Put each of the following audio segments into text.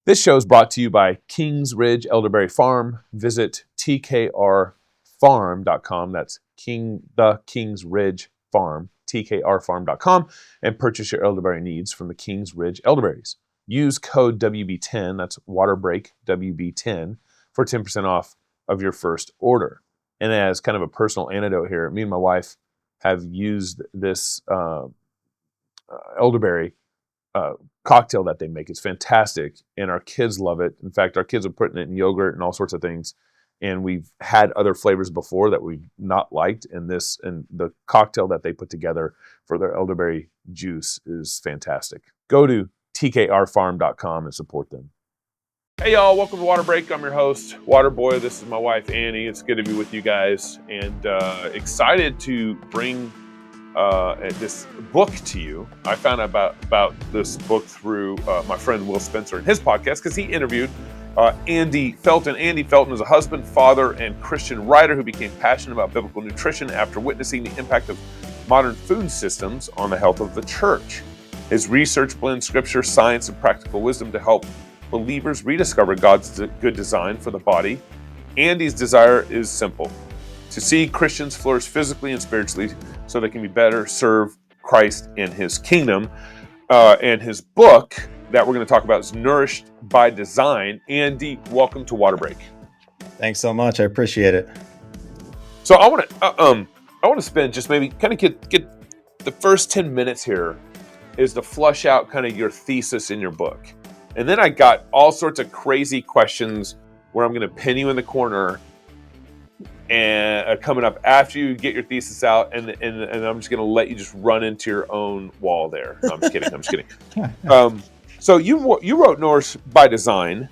This show is brought to you by Kings Ridge Elderberry Farm. Visit tkrfarm.com. That's the Kings Ridge Farm, tkrfarm.com, and purchase your elderberry needs from the Kings Ridge Elderberries. Use code WB10, that's Waterbreak WB10, for 10% off of your first order. And as kind of a personal anecdote here, me and my wife have used this elderberry cocktail that they make. It's fantastic, and our kids love it. In fact, our kids are putting it in yogurt and all sorts of things. And we've had other flavors before that we've not liked, and the cocktail that they put together for their elderberry juice is fantastic. Go to tkrfarm.com and support them. Hey y'all, welcome to Waterbreak. I'm your host, Waterboy. This is my wife, Annie. It's good to be with you guys, and excited to bring this book to you. I found out about this book through my friend Will Spencer and his podcast, because he interviewed Andy Felton. Andy Felton is a husband, father, and Christian writer who became passionate about biblical nutrition after witnessing the impact of modern food systems on the health of the church. His research blends scripture, science, and practical wisdom to help believers rediscover God's good design for the body. Andy's desire is simple: to see Christians flourish physically and spiritually so they can be better serve Christ in his kingdom. And his book that we're going to talk about is Nourished by Design. Andy, welcome to Waterbreak. Thanks so much. I appreciate it. So I want to spend just maybe kind of get the first 10 minutes here is to flush out kind of your thesis in your book. And then I got all sorts of crazy questions where I'm going to pin you in the corner and coming up after you get your thesis out, and I'm just going to let you just run into your own wall there. No, I'm just kidding. I'm just kidding. So you wrote Nourished by Design,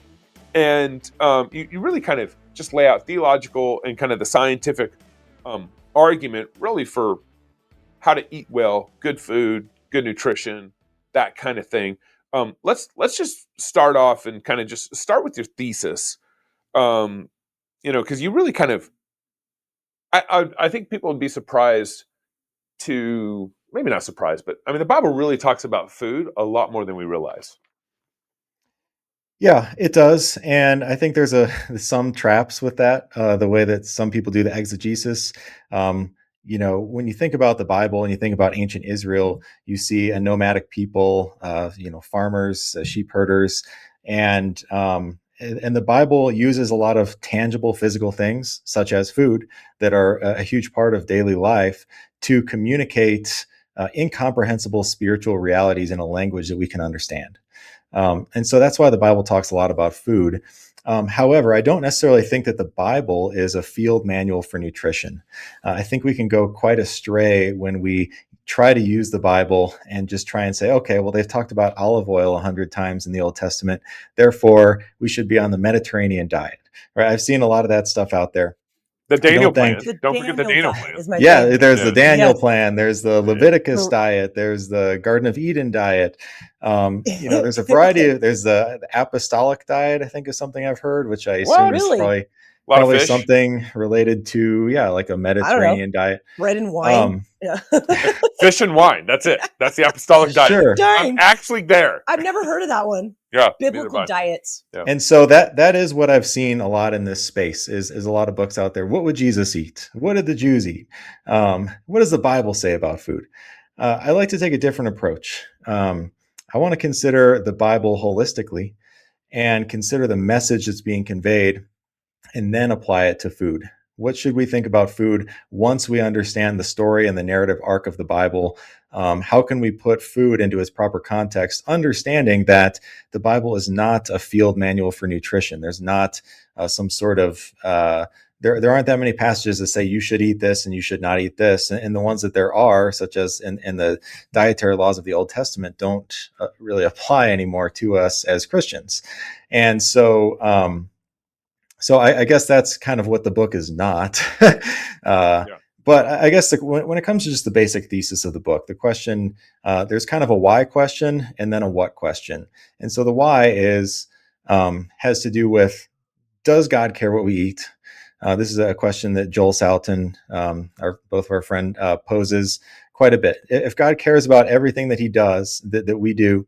and you really kind of just lay out theological and kind of the scientific argument really for how to eat well, good food, good nutrition, that kind of thing. Let's just start off and kind of just start with your thesis, because you really kind of, I think people would be surprised to, maybe not surprised, but I mean, the Bible really talks about food a lot more than we realize. Yeah, it does. And I think there's some traps with that, the way that some people do the exegesis. When you think about the Bible and you think about ancient Israel, you see a nomadic people, farmers, sheep herders, and the Bible uses a lot of tangible physical things, such as food, that are a huge part of daily life to communicate incomprehensible spiritual realities in a language that we can understand. And so that's why the Bible talks a lot about food. However, I don't necessarily think that the Bible is a field manual for nutrition. I think we can go quite astray when we try to use the Bible and just try and say, okay, well, they've talked about olive oil 100 times in the Old Testament, therefore we should be on the Mediterranean diet, right? I've seen a lot of that stuff out there. The Daniel plan. Don't forget the Daniel plan. There's the Daniel plan. There's the Leviticus diet. There's the Garden of Eden diet. There's a variety there's the apostolic diet, I think, is something I've heard, which I assume is probably something related to, like a Mediterranean diet. Bread and wine. Fish and wine. That's it. That's the apostolic diet. Sure. I'm actually there. I've never heard of that one. Yeah. Biblical diets. Yeah. And so that is what I've seen a lot in this space is a lot of books out there. What would Jesus eat? What did the Jews eat? What does the Bible say about food? I like to take a different approach. I want to consider the Bible holistically and consider the message that's being conveyed, and then apply it to food. What should we think about food once we understand the story and the narrative arc of the Bible? How can we put food into its proper context, understanding that the Bible is not a field manual for nutrition? There's not some sort of, there aren't that many passages that say you should eat this and you should not eat this. And the ones that there are, such as in the dietary laws of the Old Testament, don't really apply anymore to us as Christians. And so I guess that's kind of what the book is not. But I guess when it comes to just the basic thesis of the book, the question, there's kind of a why question and then a what question. And so the why has to do with, does God care what we eat? This is a question that Joel Salatin, both of our friend, poses quite a bit. If God cares about everything that he does, that we do,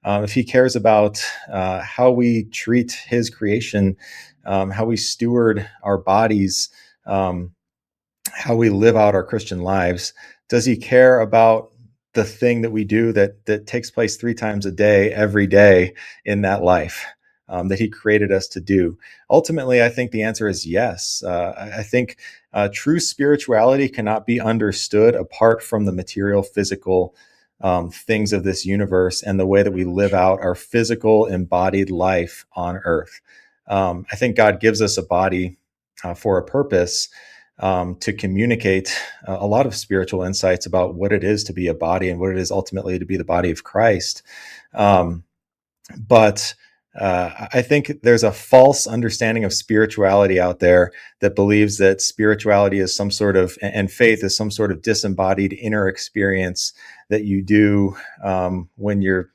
if he cares about how we treat his creation, how we steward our bodies, how we live out our Christian lives, does he care about the thing that we do that takes place 3 times a day, every day in that life that he created us to do? Ultimately, I think the answer is yes. I think true spirituality cannot be understood apart from the material, physical things of this universe and the way that we live out our physical embodied life on earth. I think God gives us a body for a purpose, to communicate a lot of spiritual insights about what it is to be a body and what it is ultimately to be the body of Christ. But I think there's a false understanding of spirituality out there that believes that spirituality is some sort of, and faith is some sort of disembodied inner experience that you do when you're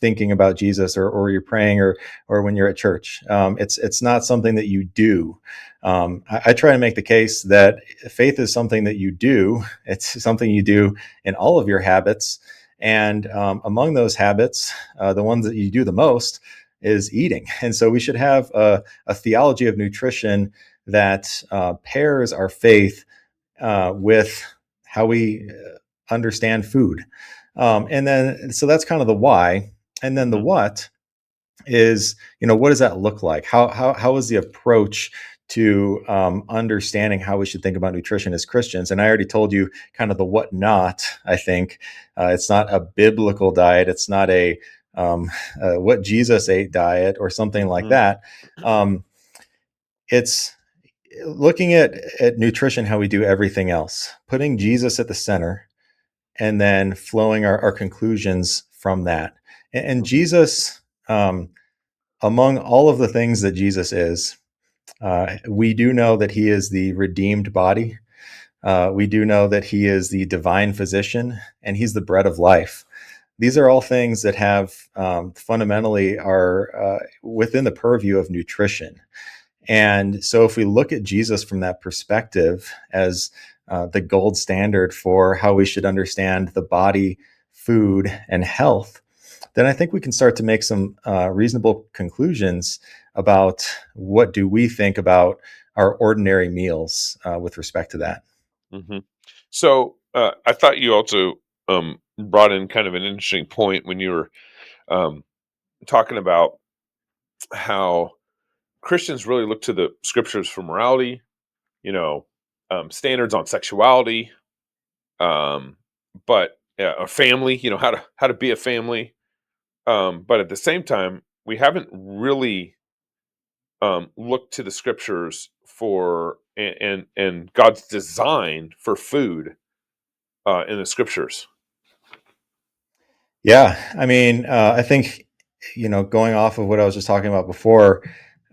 thinking about Jesus or you're praying or when you're at church. It's not something that you do. I try to make the case that faith is something that you do. It's something you do in all of your habits. And among those habits, the ones that you do the most is eating. And so we should have a theology of nutrition that pairs our faith with how we understand food. And then, so that's kind of the why. And then the what is, what does that look like? How is the approach to understanding how we should think about nutrition as Christians? And I already told you kind of the what not. I think it's not a biblical diet. It's not a what Jesus ate diet or something like that. It's looking at nutrition how we do everything else, putting Jesus at the center, and then flowing our conclusions from that. And Jesus, among all of the things that Jesus is, we do know that he is the redeemed body. We do know that he is the divine physician, and he's the bread of life. These are all things that have fundamentally are within the purview of nutrition. And so if we look at Jesus from that perspective as the gold standard for how we should understand the body, food, and health, then I think we can start to make some reasonable conclusions about what do we think about our ordinary meals with respect to that. Mm-hmm. So I thought you also brought in kind of an interesting point when you were talking about how Christians really look to the scriptures for morality, standards on sexuality, but a family, how to be a family. But at the same time, we haven't really looked to the scriptures for and God's design for food in the scriptures. Yeah, I mean, I think, going off of what I was just talking about before,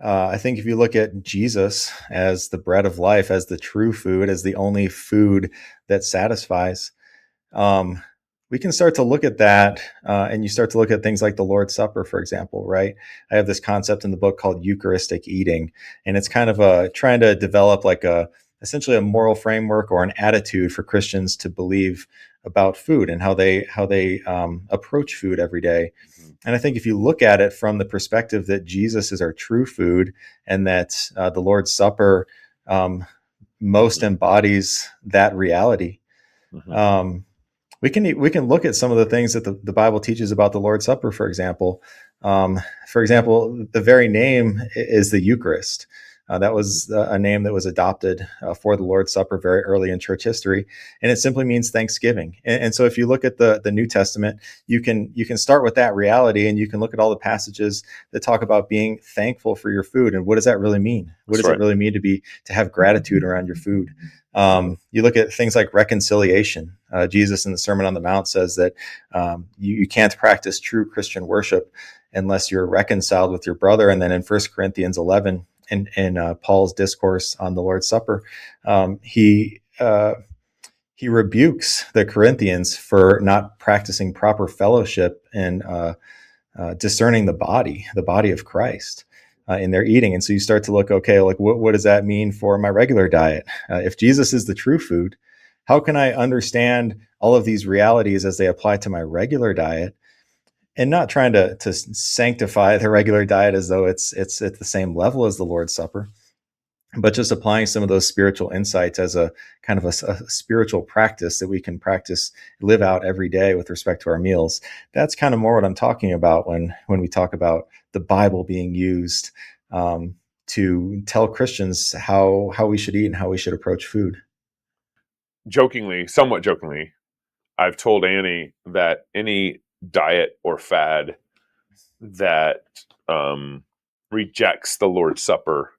I think if you look at Jesus as the bread of life, as the true food, as the only food that satisfies, we can start to look at that, and you start to look at things like the Lord's Supper, for example, right? I have this concept in the book called Eucharistic eating, and it's kind of trying to develop like essentially a moral framework or an attitude for Christians to believe about food and how they approach food every day. Mm-hmm. And I think if you look at it from the perspective that Jesus is our true food and that the Lord's Supper most embodies that reality, mm-hmm. We can look at some of the things that the Bible teaches about the Lord's Supper, for example. For example, the very name is the Eucharist. That was a name that was adopted for the Lord's Supper very early in church history, and it simply means thanksgiving. And so, if you look at the New Testament, you can start with that reality, and you can look at all the passages that talk about being thankful for your food, and what does that really mean? What does it really mean to have gratitude around your food? You look at things like reconciliation. Jesus in the Sermon on the Mount says that you can't practice true Christian worship unless you're reconciled with your brother. And then in 1 Corinthians 11, in Paul's discourse on the Lord's Supper, he rebukes the Corinthians for not practicing proper fellowship and discerning the body of Christ in their eating. And so you start to look, okay, like what does that mean for my regular diet? If Jesus is the true food, how can I understand all of these realities as they apply to my regular diet? and not trying to sanctify the regular diet as though it's at the same level as the Lord's Supper, but just applying some of those spiritual insights as a kind of a spiritual practice that we can live out every day with respect to our meals. That's kind of more what I'm talking about when we talk about the Bible being used to tell Christians how we should eat and how we should approach food. Somewhat jokingly, I've told Annie that any diet or fad that rejects the Lord's Supper,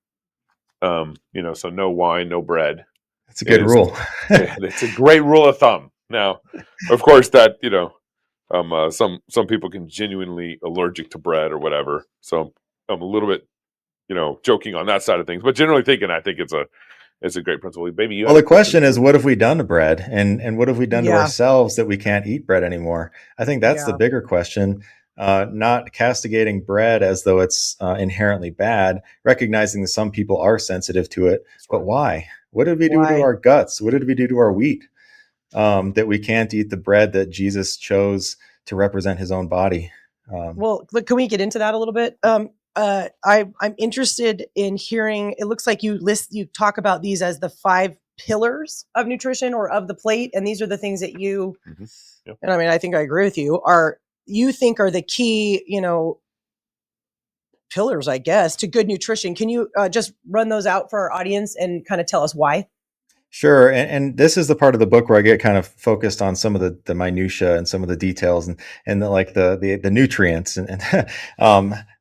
so no wine, no bread. That's a good rule. It's a great rule of thumb. Now, of course, that some people can genuinely allergic to bread or whatever. So I'm a little bit, joking on that side of things. But generally thinking, I think it's a great principle. Maybe the question is, what have we done to bread, and what have we done to ourselves that we can't eat bread anymore? I think that's the bigger question. Not castigating bread as though it's inherently bad, recognizing that some people are sensitive to it, but why? What did we do to our guts? What did we do to our wheat that we can't eat the bread that Jesus chose to represent his own body? Well, can we get into that a little bit? I'm interested in hearing, it looks like you talk about these as the 5 pillars of nutrition or of the plate. And these are the things that you, and I mean, I think I agree with you, you think are the key, pillars, I guess, to good nutrition. Can you just run those out for our audience and kind of tell us why? Sure. And this is the part of the book where I get kind of focused on some of the minutia and some of the details and the nutrients and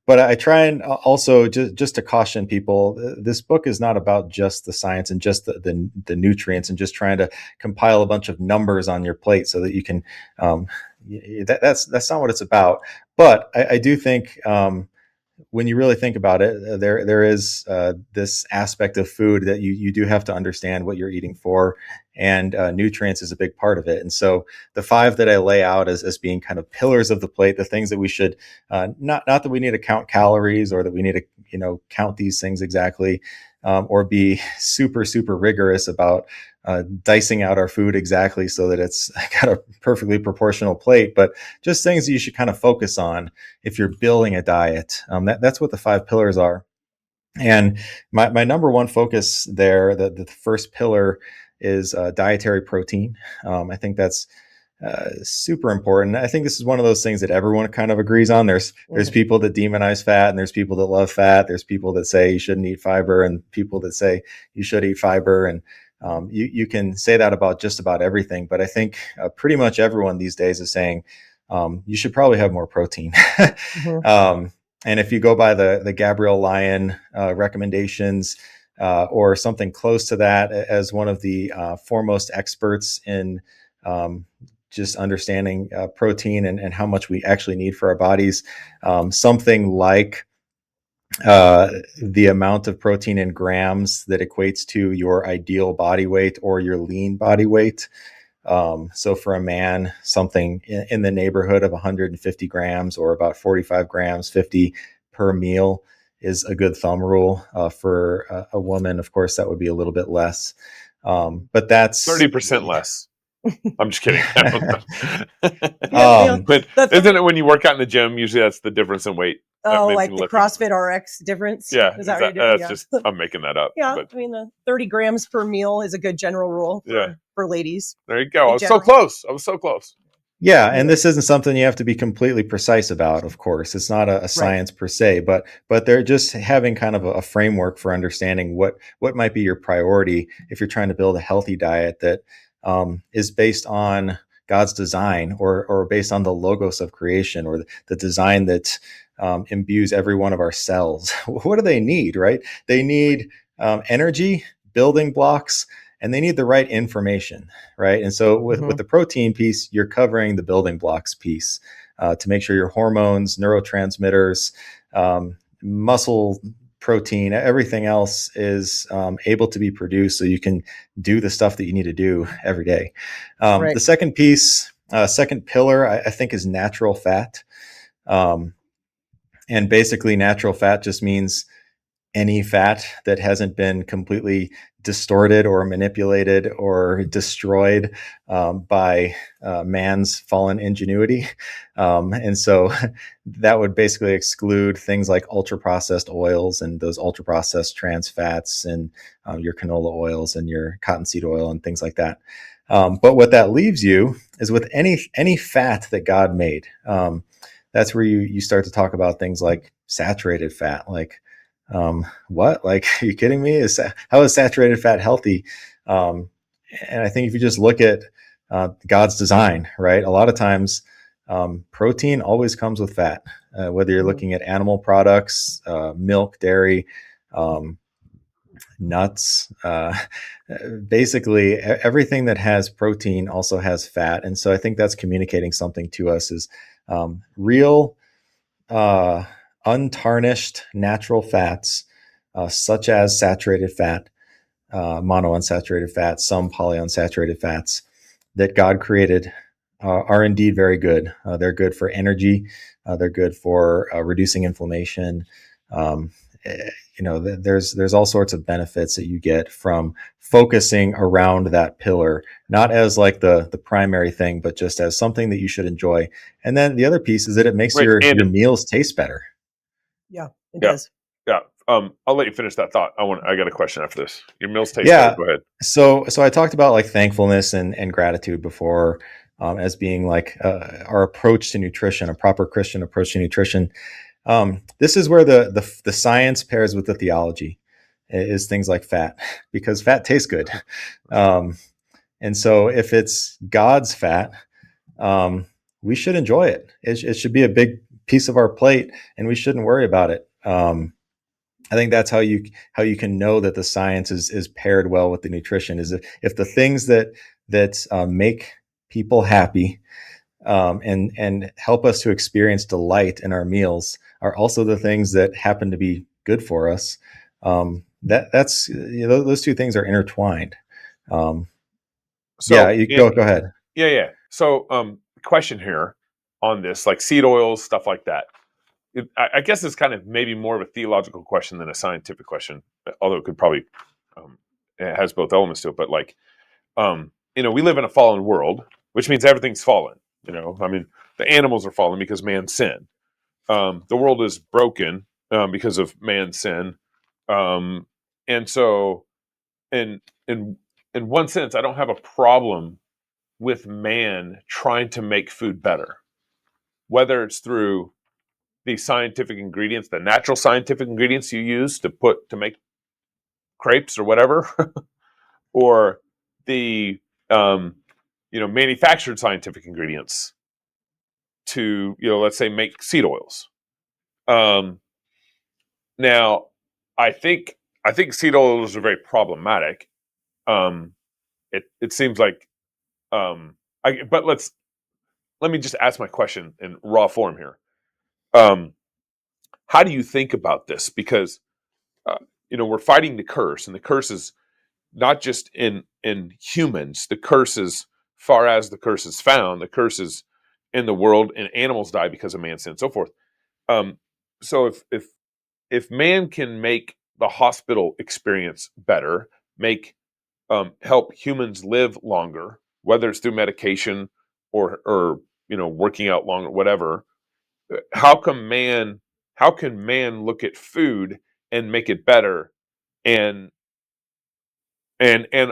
but I try and also just to caution people, this book is not about just the science and just the nutrients and just trying to compile a bunch of numbers on your plate so that you can, that's not what it's about. But I do think, when you really think about it, there is this aspect of food that you do have to understand what you're eating for, and nutrients is a big part of it. And so the 5 that I lay out as being kind of pillars of the plate, the things that we should not that we need to count calories or that we need to count these things exactly, or be super rigorous about dicing out our food exactly so that it's got a perfectly proportional plate, but just things that you should kind of focus on if you're building a diet. That's what the 5 pillars are. And my number one focus there, the first pillar is dietary protein. I think that's super important. I think this is one of those things that everyone kind of agrees on. There's people that demonize fat, and there's people that love fat. There's people that say you shouldn't eat fiber, and people that say you should eat fiber. And you can say that about just about everything. But I think pretty much everyone these days is saying you should probably have more protein. And if you go by the Gabriel Lyon recommendations, or something close to that, as one of the foremost experts in just understanding protein and how much we actually need for our bodies, something like the amount of protein in grams that equates to your ideal body weight or your lean body weight. So for a man, something in the neighborhood of 150 grams or about 45 grams, 50 per meal is a good thumb rule. For a woman, of course, that would be a little bit less. But that's 30% less. I'm just kidding. But isn't it when you work out in the gym, usually that's the difference in weight? Oh, like the CrossFit RX difference? Yeah. Is that what you're doing? Just, I'm making that up. Yeah. But I mean, the 30 grams per meal is a good general rule for ladies. There you go. I was so close. Yeah. And this isn't something you have to be completely precise about, of course. It's not a science per se, but they're just having kind of a framework for understanding what might be your priority if you're trying to build a healthy diet that is based on God's design or based on the logos of creation or the design that imbues every one of our cells. What do they need, right? They need energy, building blocks, and they need the right information, right? And so with the protein piece, you're covering the building blocks piece to make sure your hormones, neurotransmitters, muscle protein, everything else is able to be produced so you can do the stuff that you need to do every day. The second piece, second pillar, I think is natural fat. And basically natural fat just means any fat that hasn't been completely distorted or manipulated or destroyed by man's fallen ingenuity. And so that would basically exclude things like ultra processed oils and those ultra processed trans fats and your canola oils and your cottonseed oil and things like that. But what that leaves you is with any fat that God made. That's where you start to talk about things like saturated fat. Like, what? Like, are you kidding me? How is saturated fat healthy? And I think if you just look at God's design, right? A lot of times, protein always comes with fat, whether you're looking at animal products, milk, dairy, nuts, basically everything that has protein also has fat. And so I think that's communicating something to us is real, untarnished natural fats, such as saturated fat, monounsaturated fats, some polyunsaturated fats that God created are indeed very good. They're good for energy. They're good for reducing inflammation. There's all sorts of benefits that you get from focusing around that pillar, not as like the primary thing, but just as something that you should enjoy. And then the other piece is that it makes your meals taste better. Yeah, it does. Yeah. I'll let you finish that thought. I got a question after this. Your meals taste better. Go ahead. So I talked about like thankfulness and gratitude before, as being like our approach to nutrition, a proper Christian approach to nutrition. This is where the science pairs with the theology, is things like fat, because fat tastes good. And so if it's God's fat, we should enjoy it. It should be a big piece of our plate, and we shouldn't worry about it. I think that's how you can know that the science is paired well with the nutrition, is if the things that make people happy and help us to experience delight in our meals are also the things that happen to be good for us. That's those two things are intertwined. Go ahead. Yeah. So, question here on this, like seed oils, stuff like that. I guess it's kind of maybe more of a theological question than a scientific question, although it could probably, it has both elements to it. But like, we live in a fallen world, which means everything's fallen. The animals are fallen because man sinned. The world is broken because of man's sin. And so, in one sense, I don't have a problem with man trying to make food better, whether it's through the scientific ingredients, the natural scientific ingredients you use to make crepes or whatever, or the manufactured scientific ingredients to let's say make seed oils. Now, I think seed oils are very problematic. It seems like, but let me just ask my question in raw form here. How do you think about this? Because we're fighting the curse, and the curse is not just in humans. The curse is far as the curse is found. The curse is in the world, and animals die because of man's sin, and so forth. So if man can make the hospital experience better, help humans live longer, whether it's through medication or working out longer, whatever, how can man look at food and make it better, and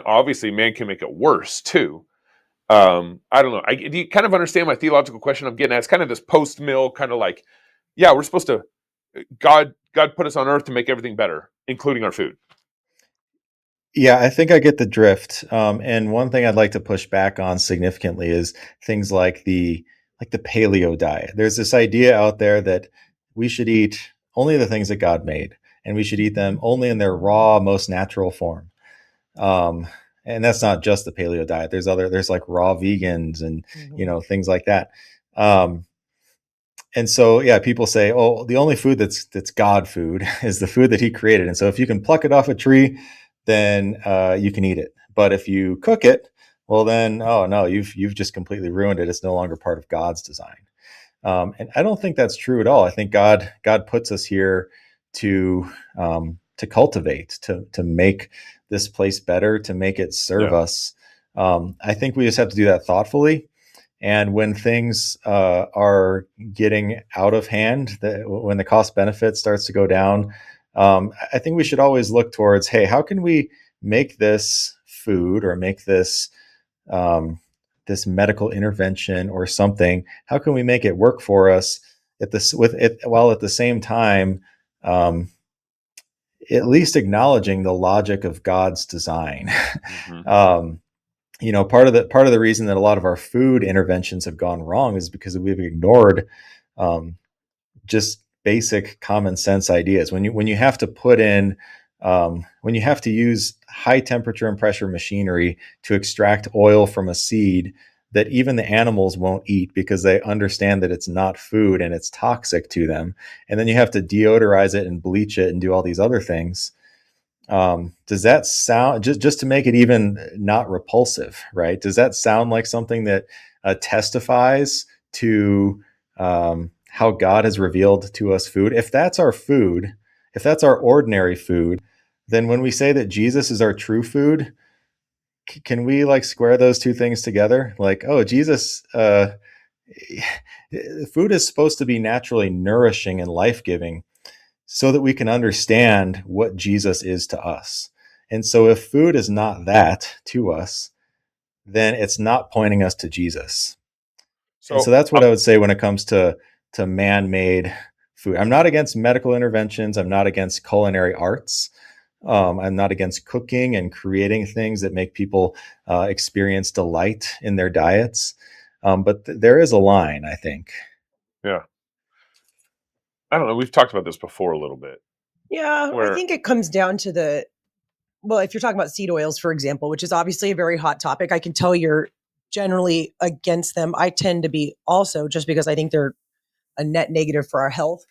obviously man can make it worse too. I don't know. Do you kind of understand my theological question I'm getting at? It's kind of this post-mill kind of like, yeah, we're supposed to, God put us on earth to make everything better, including our food. Yeah, I think I get the drift. And one thing I'd like to push back on significantly is things like the paleo diet. There's this idea out there that we should eat only the things that God made, and we should eat them only in their raw, most natural form. And that's not just the paleo diet. There's like raw vegans and things like that. And so, yeah, people say, oh, the only food that's God food is the food that He created. And so, if you can pluck it off a tree, then you can eat it. But if you cook it, well, then, oh no, you've just completely ruined it. It's no longer part of God's design. And I don't think that's true at all. I think God puts us here to cultivate, to make this place better, to make it serve us. I think we just have to do that thoughtfully. And when things are getting out of hand, when the cost benefit starts to go down, I think we should always look towards, hey, how can we make this food or make this this medical intervention or something? How can we make it work for us while at the same time at least acknowledging the logic of God's design? Mm-hmm. Part of the reason that a lot of our food interventions have gone wrong is because we've ignored just basic common sense ideas. When you have to put in, when you have to use high temperature and pressure machinery to extract oil from a seed that even the animals won't eat because they understand that it's not food and it's toxic to them, and then you have to deodorize it and bleach it and do all these other things. Does that sound, just to make it even not repulsive, right? Does that sound like something that testifies to how God has revealed to us food? If that's our food, if that's our ordinary food, then when we say that Jesus is our true food, can we like square those two things together? Like, oh, Jesus, food is supposed to be naturally nourishing and life-giving, so that we can understand what Jesus is to us. And so if food is not that to us, then it's not pointing us to Jesus. So that's what I would say when it comes to man-made food. I'm not against medical interventions. I'm not against culinary arts. I'm not against cooking and creating things that make people experience delight in their diets. But there is a line, I think. Yeah. I don't know. We've talked about this before a little bit. Yeah, I think it comes down to if you're talking about seed oils, for example, which is obviously a very hot topic, I can tell you're generally against them. I tend to be also, just because I think they're a net negative for our health.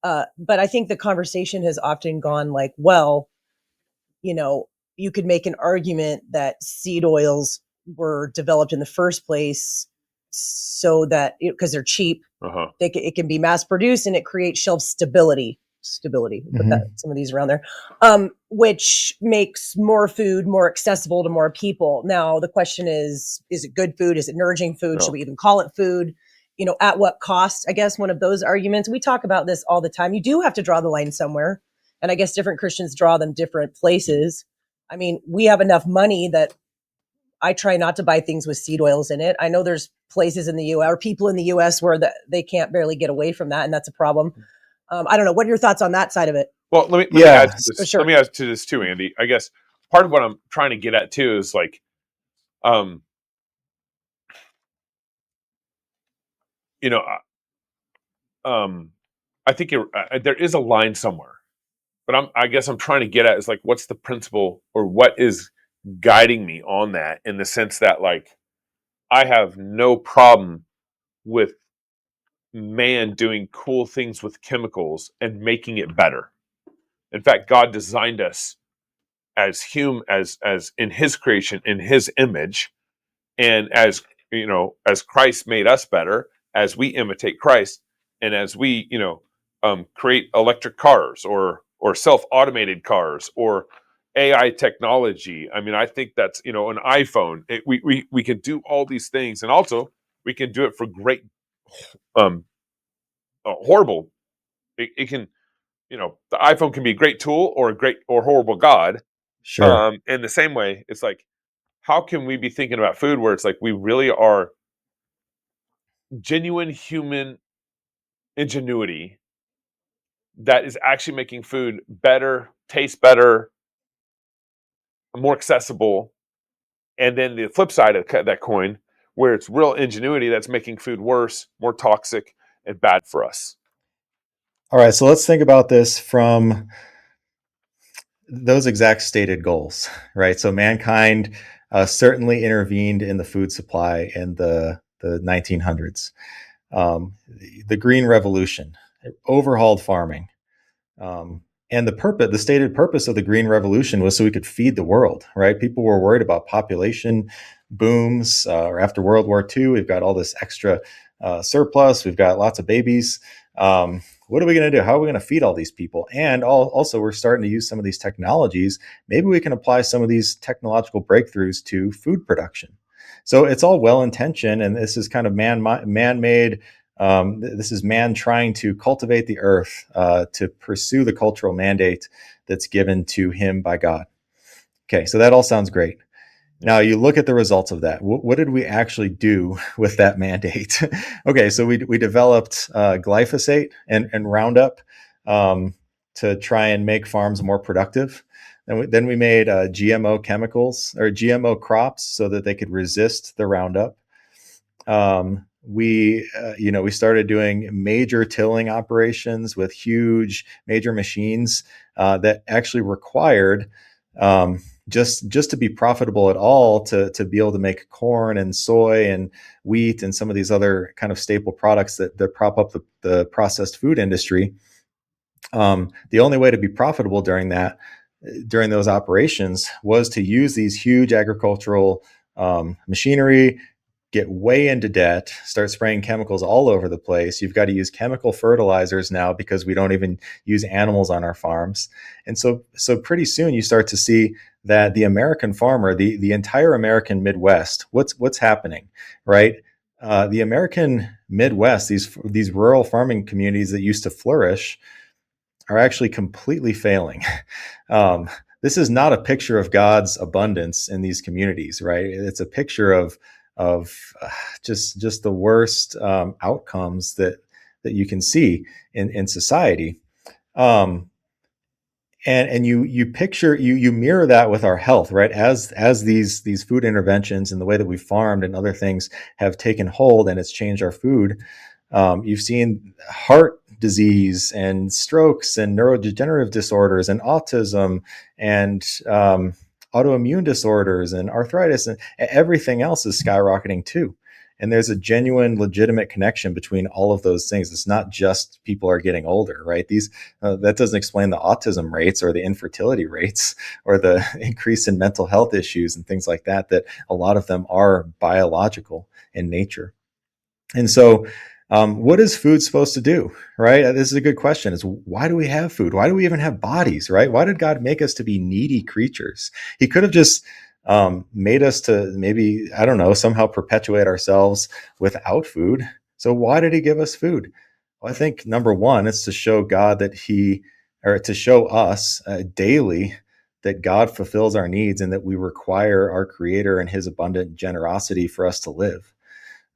But I think the conversation has often gone like, well, you could make an argument that seed oils were developed in the first place so that because they're cheap, it can be mass produced and it creates shelf stability. Put some of these around there, which makes more food more accessible to more people. Now, the question is it good food? Is it nourishing food? Should we even call it food? At what cost? I guess one of those arguments. We talk about this all the time. You do have to draw the line somewhere. And I guess different Christians draw them different places. I mean, we have enough money that I try not to buy things with seed oils in it. I know there's places in the U.S. or people in the U.S. where they can't barely get away from that, and that's a problem. I don't know. What are your thoughts on that side of it? Well, let me add to this. Sure. Let me add to this too, Andy. I guess part of what I'm trying to get at too is like, I think there is a line somewhere, but I guess I'm trying to get at is like, what's the principle or what is guiding me on that, in the sense that like, I have no problem with man doing cool things with chemicals and making it better. In fact, God designed us as as in his creation, in his image, and as Christ made us better, as we imitate Christ, and as we create electric cars or self-automated cars or AI technology. I mean, I think that's an iPhone. We can do all these things, and also we can do it for great horrible. It can, the iPhone can be a great tool or a great or horrible God. Sure. In the same way, it's like, how can we be thinking about food where it's like we really are genuine human ingenuity that is actually making food better, taste better, more accessible, and then the flip side of that coin, where it's real ingenuity that's making food worse, more toxic, and bad for us. All right, so let's think about this from those exact stated goals, right? So mankind certainly intervened in the food supply in the 1900s. The Green Revolution overhauled farming. And the stated purpose of the Green Revolution was so we could feed the world, right? People were worried about population booms, or after World War II, we've got all this extra surplus. We've got lots of babies. what are we going to do? How are we going to feed all these people? And also, we're starting to use some of these technologies. Maybe we can apply some of these technological breakthroughs to food production. So it's all well-intentioned, and this is kind of man-made. This is man trying to cultivate the earth to pursue the cultural mandate that's given to him by God. Okay, so that all sounds great. Now you look at the results of that. What did we actually do with that mandate? Okay, so we developed glyphosate and Roundup to try and make farms more productive. Then we made GMO chemicals or GMO crops so that they could resist the Roundup. We started doing major tilling operations with huge major machines that actually required just to be profitable at all, to be able to make corn and soy and wheat and some of these other kind of staple products that prop up the processed food industry. The only way to be profitable during those operations was to use these huge agricultural machinery, get way into debt, start spraying chemicals all over the place. You've got to use chemical fertilizers now because we don't even use animals on our farms. And so pretty soon you start to see that the American farmer, the entire American Midwest, what's happening, right? The American Midwest, these rural farming communities that used to flourish, are actually completely failing. This is not a picture of God's abundance in these communities, right? It's a picture of just the worst outcomes that you can see in society. And you mirror that with our health, right? As these food interventions and the way that we farmed and other things have taken hold and it's changed our food, you've seen heart disease and strokes and neurodegenerative disorders and autism and autoimmune disorders and arthritis, and everything else is skyrocketing too. And there's a genuine, legitimate connection between all of those things. It's not just people are getting older, right? That doesn't explain the autism rates or the infertility rates or the increase in mental health issues and things like that a lot of them are biological in nature. And so what is food supposed to do, right? This is a good question. Is why do we have food? Why do we even have bodies, right? Why did God make us to be needy creatures? He could have just made us to maybe, I don't know, somehow perpetuate ourselves without food. So why did he give us food? Well, I think number one, it's to show God to show us daily that God fulfills our needs and that we require our Creator and his abundant generosity for us to live.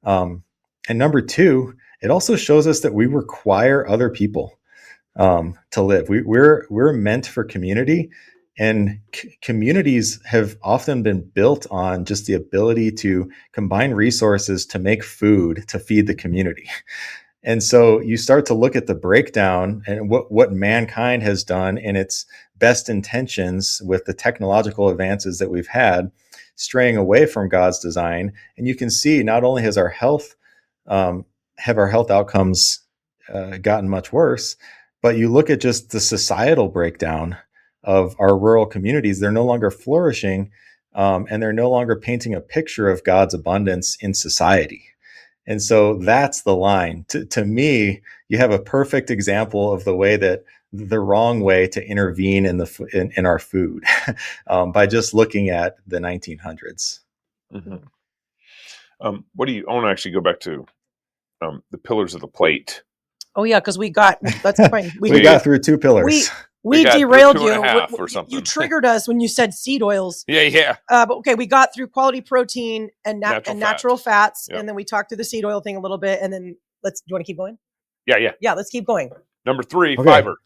And number two, it also shows us that we require other people to live. We're meant for community, and communities have often been built on just the ability to combine resources to make food to feed the community. And so you start to look at the breakdown and what mankind has done in its best intentions with the technological advances that we've had, straying away from God's design. And you can see not only has our health outcomes gotten much worse, but you look at just the societal breakdown of our rural communities. They're no longer flourishing, and they're no longer painting a picture of God's abundance in society. And so that's the line. To me, you have a perfect example of the way that the wrong way to intervene in our food by just looking at the 1900s. Mm-hmm. I want to actually go back to the pillars of the plate. Oh yeah, because that's fine. We got through two pillars. We derailed you. Or something. You triggered us when you said seed oils. Yeah. But okay, we got through quality protein and natural fats, Yep. and then we talked through the seed oil thing a little bit, and then do you want to keep going? Yeah. Yeah, let's keep going. Number 3, okay. Fiber.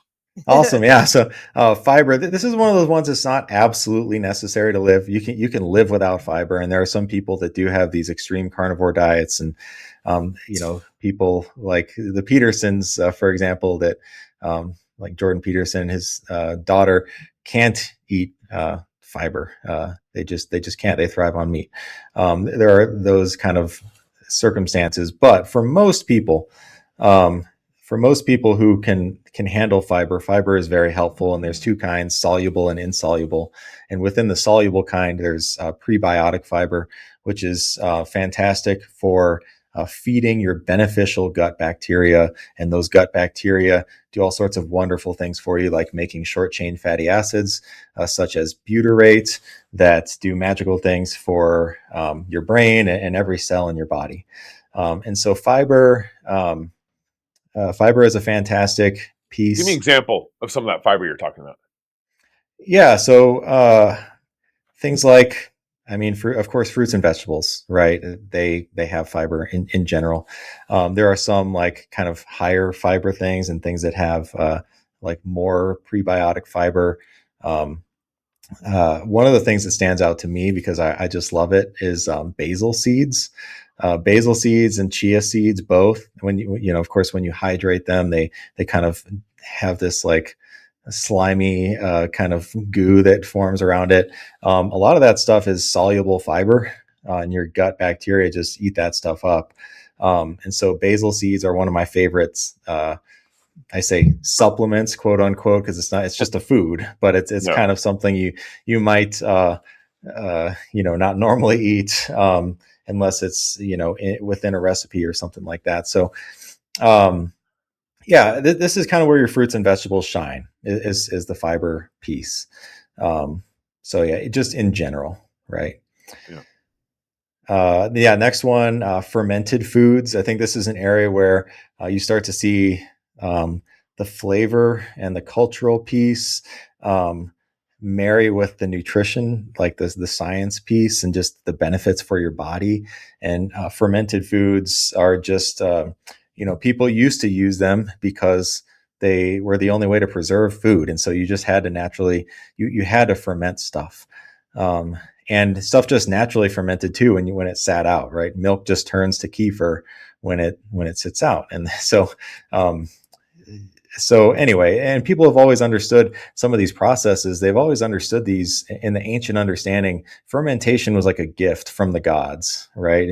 Awesome. Yeah. So fiber, this is one of those ones that's not absolutely necessary to live. You can live without fiber. And there are some people that do have these extreme carnivore diets. And, people like the Petersons, for example, that like Jordan Peterson, his daughter can't eat fiber. They just can't. They thrive on meat. There are those kind of circumstances. But for most people who can handle fiber is very helpful. And there's two kinds, soluble and insoluble. And within the soluble kind, there's prebiotic fiber, which is fantastic for feeding your beneficial gut bacteria. And those gut bacteria do all sorts of wonderful things for you, like making short chain fatty acids, such as butyrate, that do magical things for your brain and every cell in your body. And so fiber is a fantastic piece. Give me an example of some of that fiber you're talking about. Yeah. So things like, of course, fruits and vegetables, right? They have fiber in general. There are some like kind of higher fiber things and things that have like more prebiotic fiber. One of the things that stands out to me, because I just love it, is basil seeds. Basil seeds and chia seeds, both. When of course, when you hydrate them, they kind of have this like slimy kind of goo that forms around it. A lot of that stuff is soluble fiber, and your gut bacteria just eat that stuff up. And so basil seeds are one of my favorites. I say supplements, quote unquote, because it's just a food, but it's kind of something you might not normally eat unless it's within a recipe or something like that. So this is kind of where your fruits and vegetables shine, is the fiber piece. Just in general, right? Next one, fermented foods. I think this is an area where you start to see the flavor and the cultural piece marry with the nutrition, like the science piece and just the benefits for your body. And fermented foods are just, people used to use them because they were the only way to preserve food. And so you just had to naturally, you had to ferment stuff. And stuff just naturally fermented too when it sat out, right? Milk just turns to kefir when it sits out. And so anyway, and people have always understood some of these processes. They've always understood these in the ancient understanding. Fermentation was like a gift from the gods, right?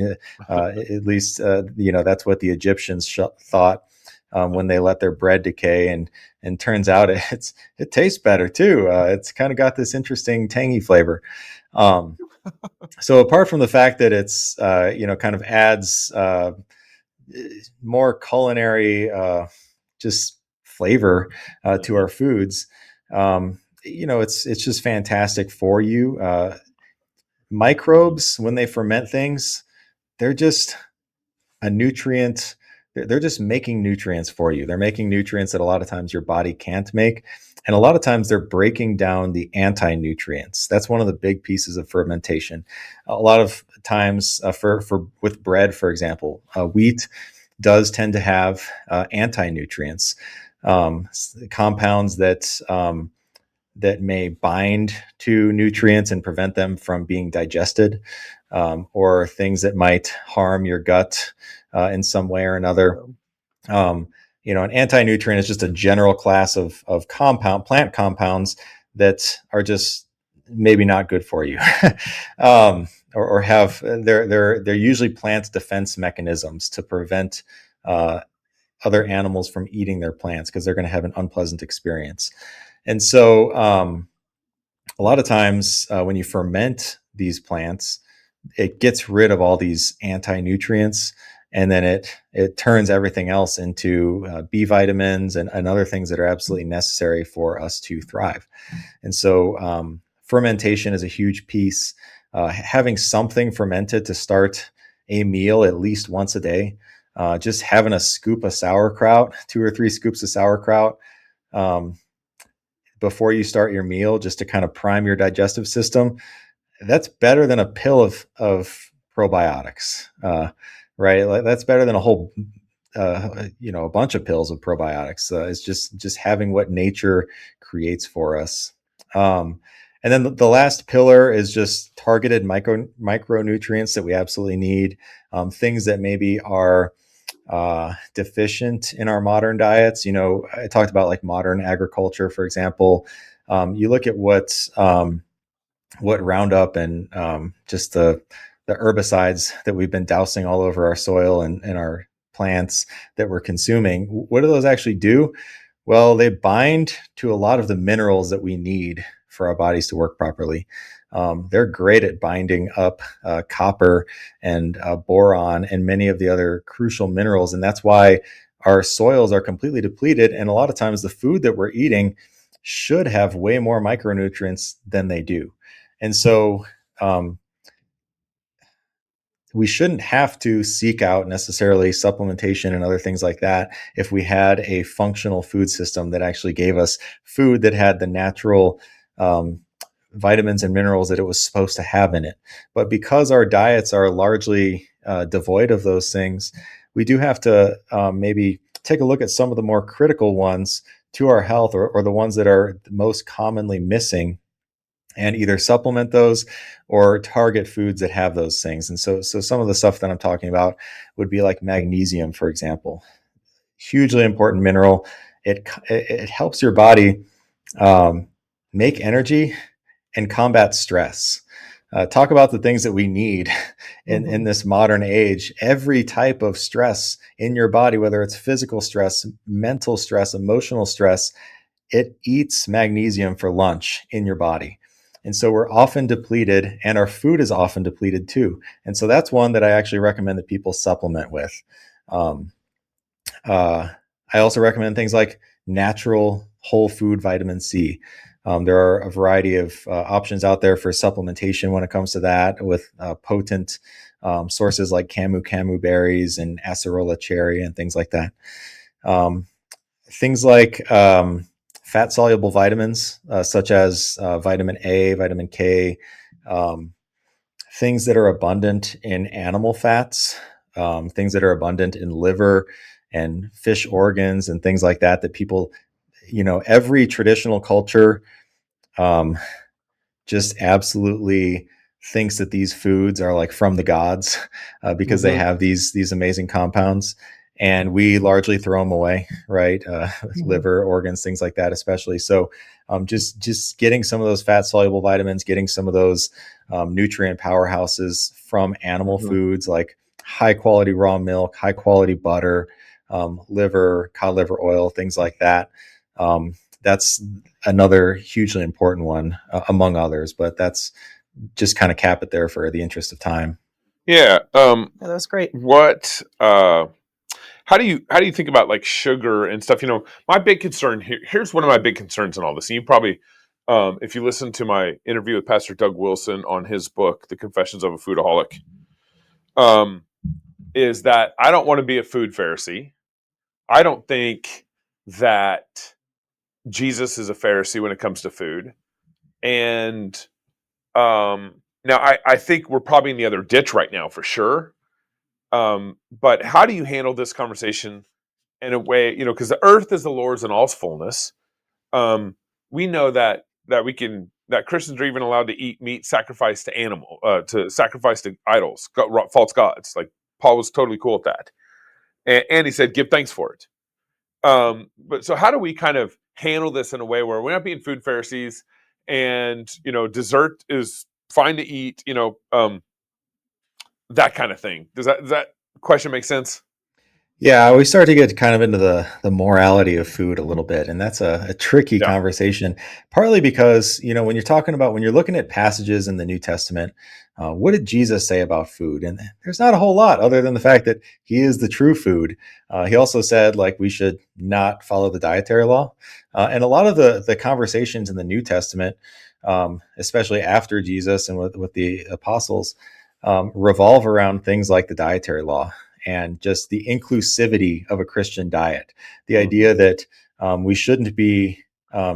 At least, that's what the Egyptians thought when they let their bread decay. And turns out it tastes better too. It's kind of got this interesting tangy flavor. So apart from the fact that it's, kind of adds more culinary just flavor to our foods, it's just fantastic for you. Microbes, when they ferment things, they're just a nutrient. They're just making nutrients for you. They're making nutrients that a lot of times your body can't make. And a lot of times they're breaking down the anti-nutrients. That's one of the big pieces of fermentation. A lot of times with bread, for example, wheat does tend to have anti-nutrients, compounds that may bind to nutrients and prevent them from being digested, or things that might harm your gut in some way or another. An anti-nutrient is just a general class of plant compounds that are just maybe not good for you, or have they're usually plant defense mechanisms to prevent other animals from eating their plants, because they're going to have an unpleasant experience. And so a lot of times when you ferment these plants, it gets rid of all these anti-nutrients, and then it turns everything else into B vitamins and other things that are absolutely necessary for us to thrive. And so fermentation is a huge piece. Having something fermented to start a meal at least once a day, just having a scoop of sauerkraut, 2 or 3 scoops of sauerkraut before you start your meal, just to kind of prime your digestive system, that's better than a pill of probiotics, right? That's better than a whole, a bunch of pills of probiotics. It's just having what nature creates for us. And then the last pillar is just targeted micronutrients that we absolutely need, things that maybe are deficient in our modern diets. I talked about like modern agriculture, for example. You look at what Roundup and just the herbicides that we've been dousing all over our soil and our plants that we're consuming. What do those actually do? Well, they bind to a lot of the minerals that we need for our bodies to work properly. They're great at binding up copper and boron and many of the other crucial minerals. And that's why our soils are completely depleted. And a lot of times the food that we're eating should have way more micronutrients than they do. And so we shouldn't have to seek out necessarily supplementation and other things like that if we had a functional food system that actually gave us food that had the natural vitamins and minerals that it was supposed to have in it. But because our diets are largely devoid of those things, we do have to maybe take a look at some of the more critical ones to our health, or the ones that are most commonly missing, and either supplement those or target foods that have those things. And so some of the stuff that I'm talking about would be like magnesium, for example. Hugely important mineral. It helps your body make energy and combat stress. Talk about the things that we need in this modern age. Every type of stress in your body, whether it's physical stress, mental stress, emotional stress, it eats magnesium for lunch in your body. And so we're often depleted, and our food is often depleted too. And so that's one that I actually recommend that people supplement with. I also recommend things like natural whole food vitamin C. There are a variety of options out there for supplementation when it comes to that, with potent sources like camu berries and acerola cherry and things like that. Things like fat soluble vitamins, such as vitamin A, vitamin K, things that are abundant in animal fats, things that are abundant in liver and fish organs and things like that, that people, every traditional culture just absolutely thinks that these foods are like from the gods because they have these amazing compounds. And we largely throw them away, right? Liver, organs, things like that, especially. So just getting some of those fat soluble vitamins, getting some of those nutrient powerhouses from animal foods, like high quality raw milk, high quality butter, liver, cod liver oil, things like that. That's another hugely important one among others, but that's just kind of cap it there for the interest of time. Yeah. That's great. What, how do you think about like sugar and stuff? My big concern here's one of my big concerns in all this. And you probably, if you listen to my interview with Pastor Doug Wilson on his book, The Confessions of a Foodaholic, is that I don't want to be a food Pharisee. I don't think that Jesus is a Pharisee when it comes to food. And now I think we're probably in the other ditch right now for sure. But how do you handle this conversation in a way, because the earth is the Lord's in all its fullness. We know that Christians are even allowed to eat meat sacrificed to sacrifice to idols, false gods. Like Paul was totally cool with that. And he said, give thanks for it. But so how do we kind of handle this in a way where we're not being food Pharisees, and, dessert is fine to eat, that kind of thing. Does that question make sense? Yeah, we start to get kind of into the morality of food a little bit, and that's a tricky conversation. Partly because when you're looking at passages in the New Testament, what did Jesus say about food? And there's not a whole lot other than the fact that he is the true food. He also said we should not follow the dietary law, and a lot of the conversations in the New Testament, especially after Jesus and with the apostles, revolve around things like the dietary law and just the inclusivity of a Christian diet. The idea that we shouldn't be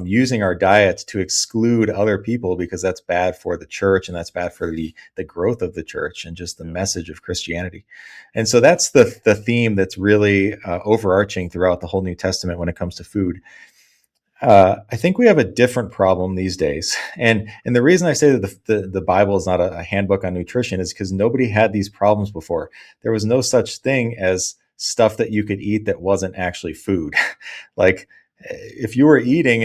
using our diet to exclude other people, because that's bad for the church and that's bad for the growth of the church and just the message of Christianity. And so that's the theme that's really overarching throughout the whole New Testament when it comes to food. I think we have a different problem these days. And the reason I say that the Bible is not a handbook on nutrition is because nobody had these problems before. There was no such thing as stuff that you could eat that wasn't actually food. Like if you were eating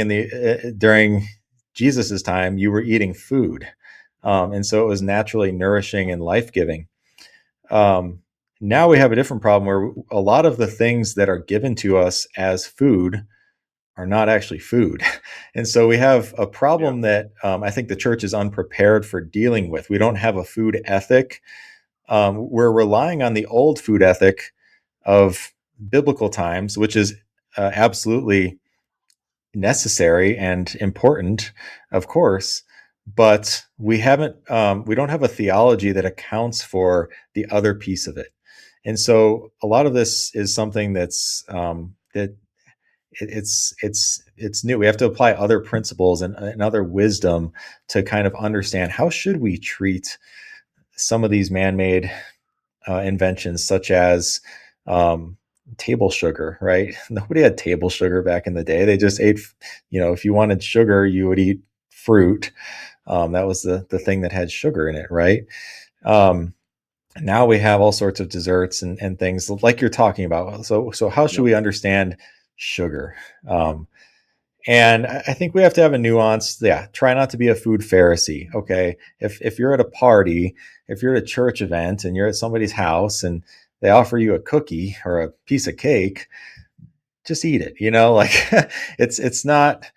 during Jesus's time, you were eating food. And so it was naturally nourishing and life-giving. Now we have a different problem where a lot of the things that are given to us as food are not actually food. And so we have a problem that I think the church is unprepared for dealing with. We don't have a food ethic. We're relying on the old food ethic of biblical times, which is absolutely necessary and important, of course, but we don't have a theology that accounts for the other piece of it. And so a lot of this is something that's it's new. We have to apply other principles and other wisdom to kind of understand how should we treat some of these man-made inventions, such as table sugar, right? Nobody had table sugar back in the day. They just ate, if you wanted sugar, you would eat fruit. That was the thing that had sugar in it, right? Now we have all sorts of desserts and things like you're talking about. So how should we understand sugar? And I think we have to have a nuance. Yeah. Try not to be a food Pharisee. Okay. If you're at a party, if you're at a church event and you're at somebody's house and they offer you a cookie or a piece of cake, just eat it. Like it's not,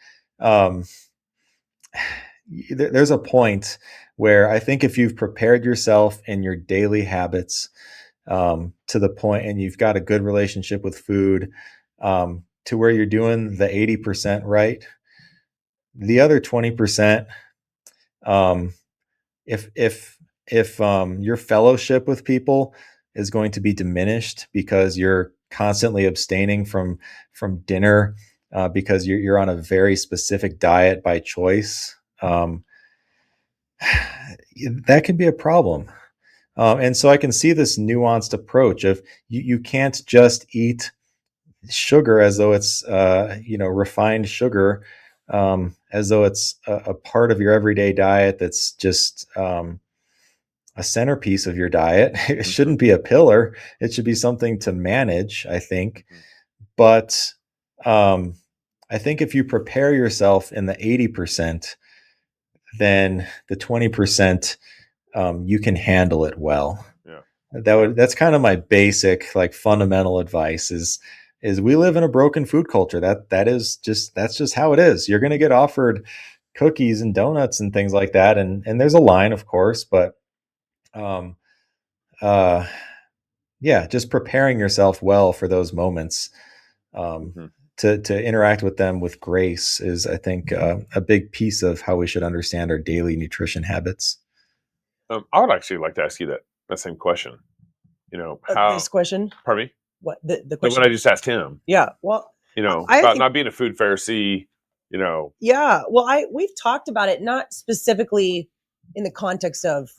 there's a point where I think if you've prepared yourself in your daily habits to the point and you've got a good relationship with food, to where you're doing the 80% right, the other 20%, if your fellowship with people is going to be diminished because you're constantly abstaining from dinner because you're on a very specific diet by choice, that can be a problem. And so I can see this nuanced approach of you can't just eat sugar as though it's refined sugar, as though it's a part of your everyday diet that's just a centerpiece of your diet. It shouldn't be a pillar. It should be something to manage, I think. But I think if you prepare yourself in the 80%, then the 20%, you can handle it well. That's kind of my basic, fundamental advice is we live in a broken food culture. That's just how it is. You're going to get offered cookies and donuts and things like that. And there's a line, of course, but, just preparing yourself well for those moments, to interact with them with grace is, I think, a big piece of how we should understand our daily nutrition habits. I would actually like to ask you that same question. How this question? Pardon me? What the question? What I just asked him. Yeah. Well, about not being a food Pharisee. Yeah. Well, we've talked about it, not specifically in the context of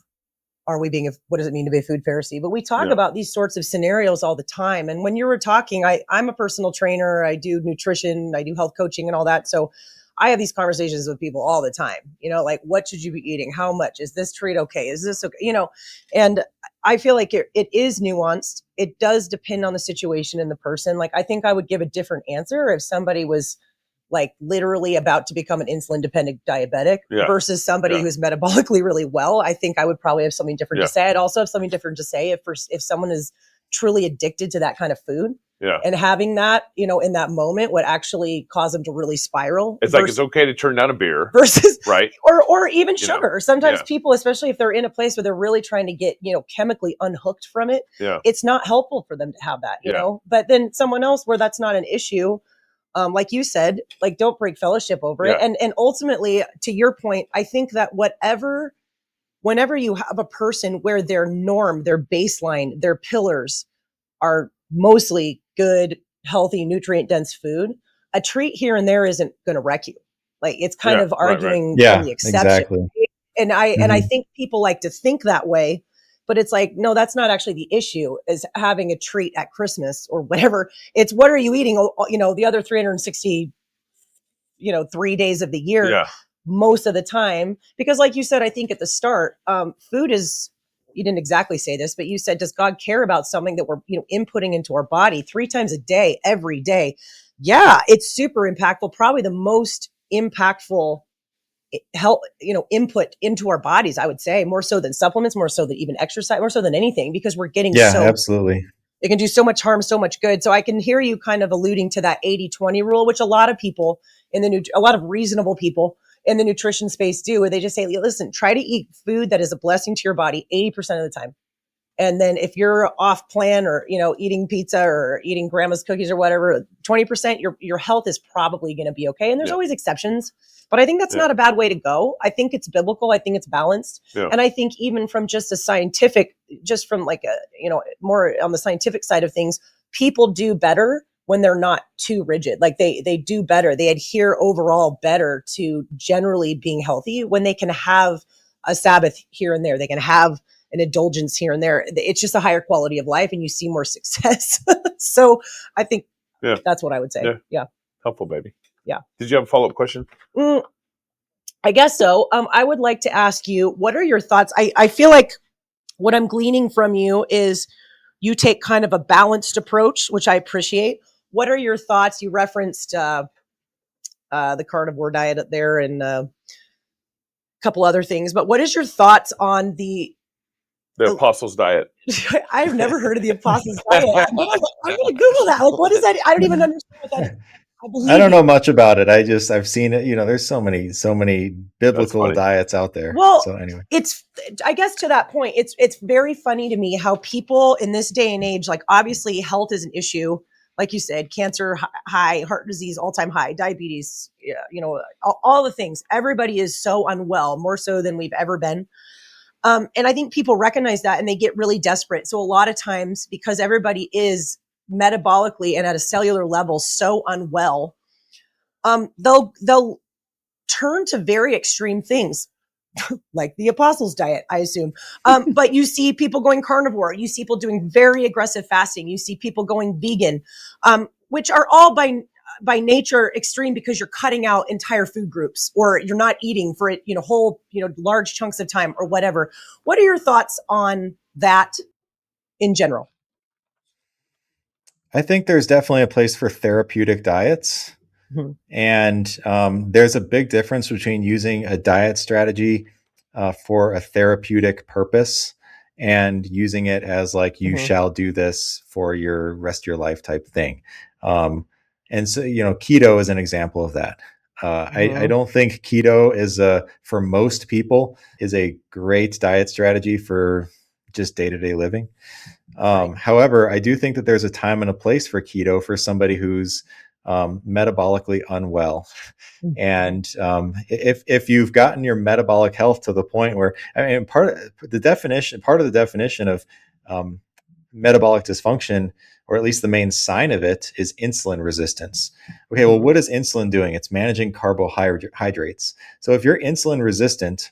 what does it mean to be a food Pharisee? But we talk about these sorts of scenarios all the time. And when you were talking, I'm a personal trainer. I do nutrition, I do health coaching and all that. So I have these conversations with people all the time, like, what should you be eating? How much? Is this treat okay? Is this okay? And I feel like it is nuanced. It does depend on the situation and the person. Like, I think I would give a different answer if somebody was like literally about to become an insulin dependent diabetic versus somebody who's metabolically really well. I think I would probably have something different to say. I'd also have something different to say if someone is truly addicted to that kind of food. And having that, in that moment would actually cause them to really spiral. It's like it's okay to turn down a beer versus right, or even sugar. Sometimes people, especially if they're in a place where they're really trying to get chemically unhooked from it, it's not helpful for them to have that. But then someone else where that's not an issue, like you said, like, don't break fellowship over it. And ultimately, to your point, I think that whenever you have a person where their norm, their baseline, their pillars are mostly good, healthy, nutrient dense food, a treat here and there isn't going to wreck you. Like, it's kind of arguing for the exception. Exactly. And I think people like to think that way, but it's like, no, that's not actually the issue, is having a treat at Christmas or whatever. It's what are you eating, the other 360, 3 days of the year, most of the time. Because like you said, I think at the start, food is, you didn't exactly say this, but you said, does God care about something that we're, inputting into our body 3 times a day, every day? Yeah, it's super impactful. Probably the most impactful input into our bodies, I would say, more so than supplements, more so than even exercise, more so than anything, because we're getting absolutely. It can do so much harm, so much good. So I can hear you kind of alluding to that 80-20 rule, which a lot of people a lot of reasonable people in the nutrition space do, where they just say, listen, try to eat food that is a blessing to your body 80% of the time. And then if you're off plan or, eating pizza or eating grandma's cookies or whatever, 20%, your health is probably going to be okay. And there's always exceptions, but I think that's not a bad way to go. I think it's biblical. I think it's balanced. Yeah. And I think even from just from like more on the scientific side of things, people do better when they're not too rigid. Like they do better. They adhere overall better to generally being healthy when they can have a Sabbath here and there. They can have an indulgence here and there. It's just a higher quality of life and you see more success. So I think that's what I would say. Yeah. Helpful, baby. Yeah. Did you have a follow-up question? I guess so. I would like to ask you, what are your thoughts? I feel like what I'm gleaning from you is you take kind of a balanced approach, which I appreciate. What are your thoughts? You referenced the carnivore diet up there and a couple other things, but what is your thoughts on the Apostles' diet? I've never heard of the Apostles' diet. I'm going to Google that. Like, what is that? I don't even understand what that is. I don't know much about it. I've seen it. There's so many biblical diets out there. Well, so anyway, I guess to that point, it's very funny to me how people in this day and age, like obviously health is an issue. Like you said, cancer high, heart disease, all-time high, diabetes, all the things. Everybody is so unwell, more so than we've ever been. And I think people recognize that and they get really desperate. So a lot of times, because everybody is metabolically and at a cellular level so unwell, they'll turn to very extreme things, like the Apostles' diet, I assume. But you see people going carnivore. You see people doing very aggressive fasting. You see people going vegan, which are all by nature extreme because you're cutting out entire food groups or you're not eating for it, whole, large chunks of time or whatever. What are your thoughts on that in general? I think there's definitely a place for therapeutic diets. Mm-hmm. And there's a big difference between using a diet strategy for a therapeutic purpose and using it as like, you shall do this for your rest of your life type thing. And so, keto is an example of that. I don't think keto is for most people is a great diet strategy for just day-to-day living. However, I do think that there's a time and a place for keto for somebody who's metabolically unwell. And if you've gotten your metabolic health to the point where, part of the definition of metabolic dysfunction, or at least the main sign of it, is insulin resistance. Okay, well, what is insulin doing? It's managing carbohydrates. So if you're insulin resistant,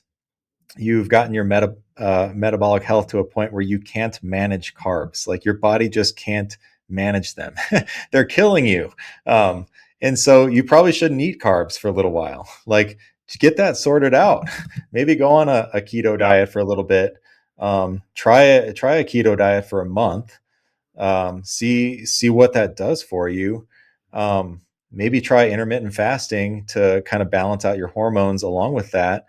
you've gotten your metabolic health to a point where you can't manage carbs. Like your body just can't manage them. They're killing you. And so you probably shouldn't eat carbs for a little while. Like, to get that sorted out, maybe go on a keto diet for a little bit. Try a keto diet for a month. See what that does for you. Maybe try intermittent fasting to kind of balance out your hormones along with that,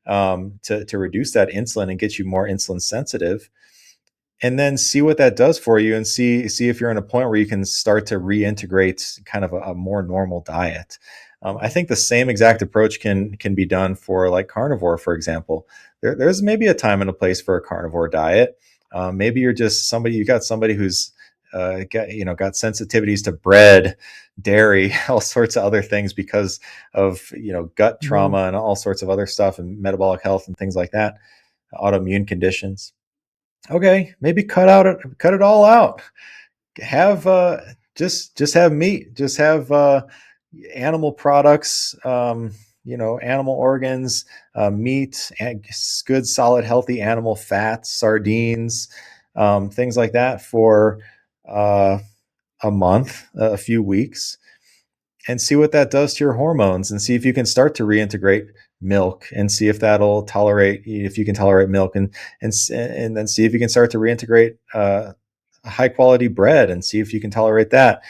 to reduce that insulin and get you more insulin sensitive. And then see what that does for you, and see if you're in a point where you can start to reintegrate kind of a more normal diet. I think the same exact approach can be done for like carnivore, for example. There's maybe a time and a place for a carnivore diet. Maybe you're just you got somebody who's got sensitivities to bread, dairy, all sorts of other things because of gut trauma and all sorts of other stuff, and metabolic health and things like that, autoimmune conditions. Okay, maybe cut it all out. Have just have meat. Just have animal products. Animal organs, meat, and good, solid, healthy animal fats, sardines, things like that for a month, a few weeks, and see what that does to your hormones, and see if you can start to reintegrate milk, and see if if you can tolerate milk, and then see if you can start to reintegrate high quality bread, and see if you can tolerate that.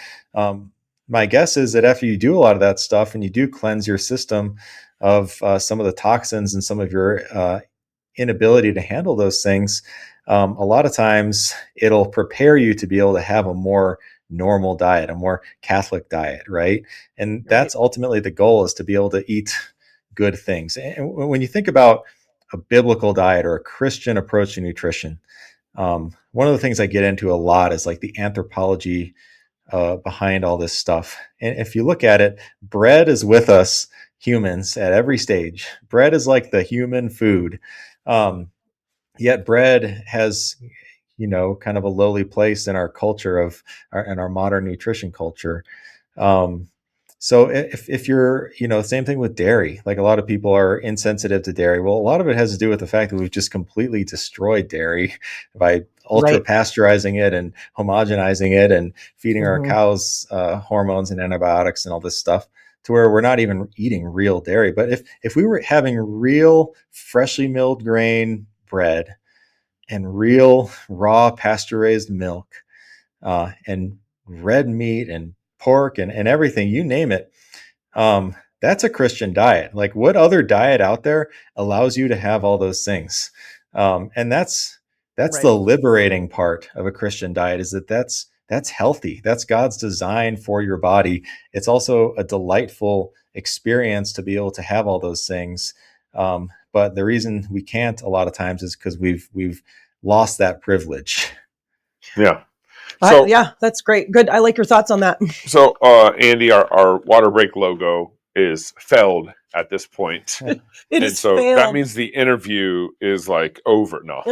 My guess is that after you do a lot of that stuff and you do cleanse your system of some of the toxins and some of your inability to handle those things, a lot of times it'll prepare you to be able to have a more normal diet, a more Catholic diet, right? And that's ultimately the goal, is to be able to eat good things. And when you think about a biblical diet or a Christian approach to nutrition, one of the things I get into a lot is like the anthropology behind all this stuff. And if you look at it, bread is with us humans at every stage. Bread is like the human food. Yet bread has, kind of a lowly place in our culture in our modern nutrition culture. So if you're, same thing with dairy, like a lot of people are insensitive to dairy. Well, a lot of it has to do with the fact that we've just completely destroyed dairy by ultra pasteurizing it and homogenizing it and feeding our cows hormones and antibiotics and all this stuff, to where we're not even eating real dairy. But if we were having real freshly milled grain bread and real raw pasteurized milk and red meat and pork and everything, you name it, that's a Christian diet. Like, what other diet out there allows you to have all those things? And that's the liberating part of a Christian diet, is that's healthy. That's God's design for your body. It's also a delightful experience to be able to have all those things. But the reason we can't a lot of times is because we've lost that privilege. Yeah. So, that's great. Good. I like your thoughts on that. So, Andy, our Waterbreak logo is failed at this point. Failed. That means the interview is like over. No.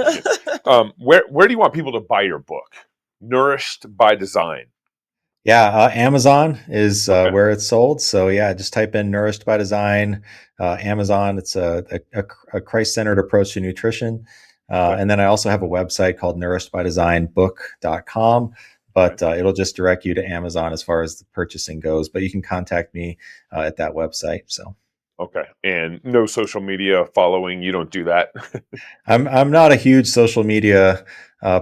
Where do you want people to buy your book? Nourished by Design. Yeah, Amazon is where it's sold. So just type in Nourished by Design, Amazon. It's a Christ-centered approach to nutrition. And then I also have a website called nourishedbydesignbook.com, but it'll just direct you to Amazon as far as the purchasing goes. But you can contact me at that website. So. Okay. And no social media following. You don't do that. I'm not a huge social media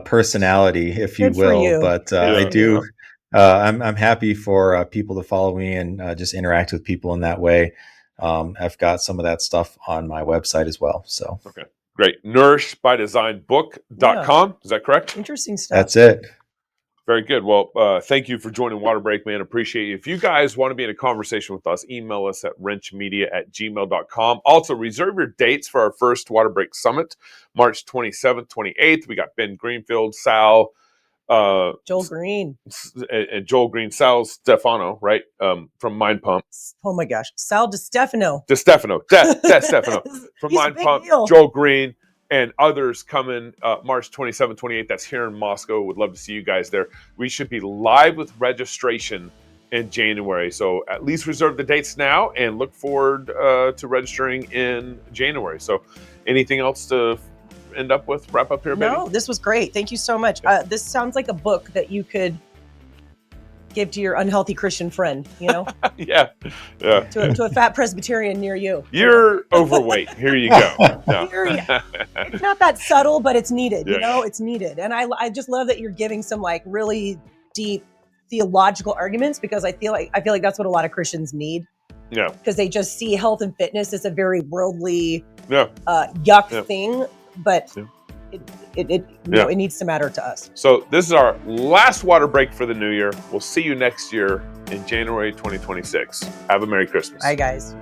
personality, if you will, but I do. I'm happy for people to follow me and just interact with people in that way. I've got some of that stuff on my website as well. So. Okay. Great. Nourishedbydesignbook.com. Is that correct? Interesting stuff. That's it. Very good. Well, thank you for joining Waterbreak, man. Appreciate you. If you guys want to be in a conversation with us, email us at RenchMedia@gmail.com. Also, reserve your dates for our first Waterbreak Summit, March 27th, 28th. We got Ben Greenfield, Sal, Joel Green, Sal Stefano, right? From Mind Pump. Oh my gosh, Sal DeStefano from Mind Pump. Joel Green and others coming March 27th, 28th. That's here in Moscow. Would love to see you guys there. We should be live with registration in January, so at least reserve the dates now and look forward to registering in January. So, anything else to wrap up here, baby? No, this was great. Thank you so much. This sounds like a book that you could give to your unhealthy Christian friend, Yeah. To a fat Presbyterian near you. You're overweight. Here you go. No. It's not that subtle, but it's needed. It's needed. And I just love that you're giving some like really deep theological arguments, because I feel like that's what a lot of Christians need. Yeah. Because they just see health and fitness as a very worldly, yuck thing. But it needs to matter to us. So this is our last water break for the new year. We'll see you next year in January 2026. Have a Merry Christmas. Bye, guys.